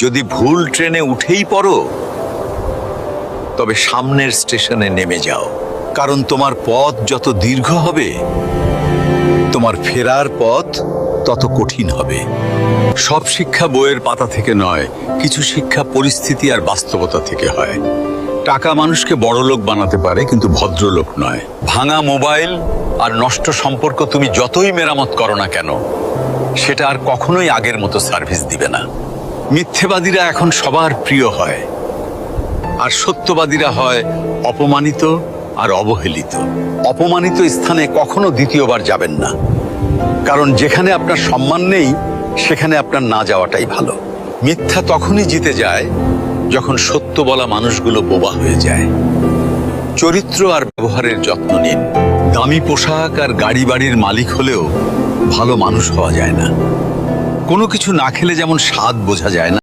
যদি ভুল ট্রেনে উঠেই পড়ো, তবে সামনের স্টেশনে নেমে যাও, কারণ তোমার পথ যত দীর্ঘ হবে, তোমার ফেরার পথ তত কঠিন হবে। সব শিক্ষা বইয়ের পাতা থেকে নয়, কিছু শিক্ষা পরিস্থিতি আর বাস্তবতা থেকে হয়। টাকা মানুষকে বড়লোক বানাতে পারে, কিন্তু ভদ্রলোক নয়। ভাঙা মোবাইল আর নষ্ট সম্পর্ক তুমি যতই মেরামত করো না কেন, সেটা আর কখনোই আগের মতো সার্ভিস দিবে না। মিথ্যেবাদীরা এখন সবার প্রিয় হয়, আর সত্যবাদীরা হয় অপমানিত আর অবহেলিত। অপমানিত স্থানে কখনো দ্বিতীয়বার যাবেন না, কারণ যেখানে আপনার সম্মান নেই, সেখানে আপনার না যাওয়াটাই ভালো। মিথ্যা তখনই জিতে যায় যখন সত্য বলা মানুষগুলো বোবা হয়ে যায়। চরিত্র আর ব্যবহারের যত্ন নিন। দামি পোশাক আর গাড়ি বাড়ির মালিক হলেও ভালো মানুষ হওয়া যায় না। কোনো কিছু না খেলে যেমন স্বাদ বোঝা যায় না,